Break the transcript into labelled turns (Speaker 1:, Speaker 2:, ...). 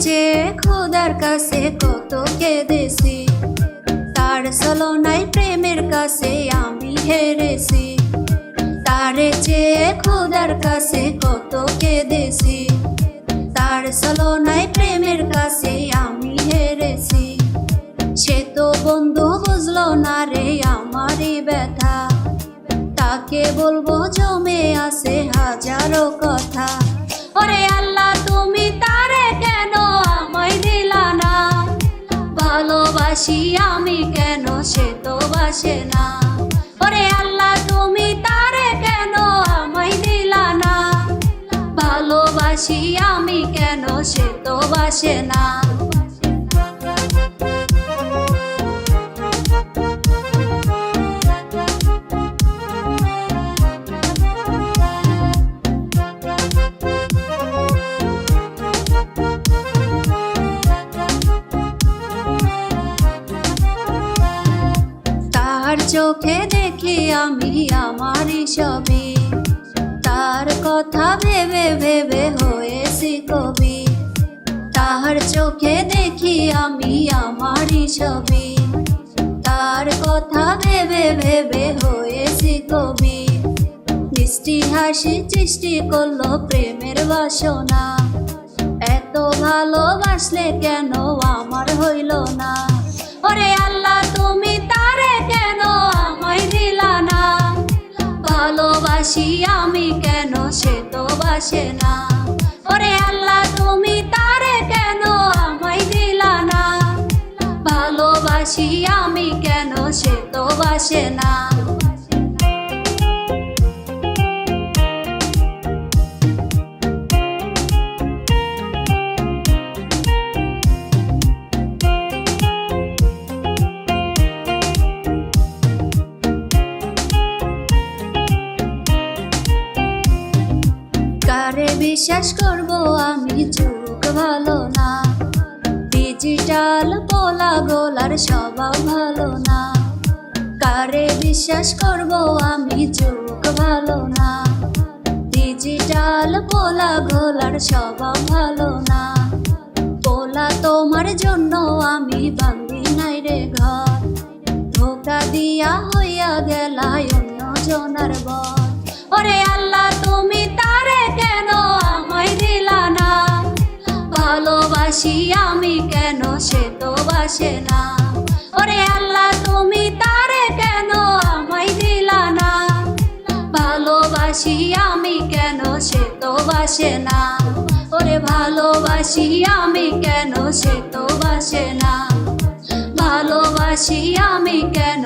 Speaker 1: চেয়ে খোদার কাছে কত কেঁদেছি, তার ছলনায় প্রেমের কাছে আমি হেরেছি। তারে চেয়ে খোদার কাছে কত কেঁদেছি, তার ছলনায় প্রেমের কাছে আমি হেরেছি। সে তো বন্ধু বুঝলো না রে আমারই ব্যথা, তাকে বলবো জমে আছে হাজারো কথা। ওরে আল্লাহ তুমি তারে কেন আমায় দিলা না, ভালোবাসি আমি কেন সে তো বাসে না। ওরে আল্লাহ তুমি তারে কেন আমায় দিলা না, ভালোবাসি আমি কেন সে তো বাসে না। তার চোখে দেখি আমি আমারই ছবি, তার কথা ভেবে ভেবে হয়েছি কবি। তার চোখে দেখি আমি আমারই ছবি, তার কথা ভেবে ভেবে হয়েছি কবি। মিষ্টি হাসি সৃষ্টি করলো প্রেমের বাসনা, এত ভালোবাসলে কেন আমার হইল না। ওরে আল্লাহ তুমি তারে কেন আমায় দিলা না, ভালোবাসি আমি কেন সে তো বাসে না। ওরে আল্লাহ তুমি তারে কেন আমায় দিলা না, ভালোবাসি আমি কেন সে তো বাসে না। কারে বিশ্বাস করব আমি যুগ ভালো না, ডিজিটাল পোলা গোলার স্বভাব ভালো না। কারে বিশ্বাস করব আমি যুগ ভালো না, ডিজিটাল পোলা গোলার স্বভাব ভালো না। পোলা তোমার জন্য আমি বাঁধি নাই রে ঘর, ধোকা দিয়া হইয়া গেলাই অন্য জনার বর। ওরে আল্লাহ তুমি তারে কেন আমায় দিলা না, ভালোবাসি আমি কেন সে তো বাসে না। ওরে আল্লাহ তুমি তারে কেন আমায় দিলা না, ভালোবাসি আমি কেন সে তো বাসে না। ওরে ভালোবাসি আমি কেন সে তো বাসে না, ভালোবাসি আমি কেন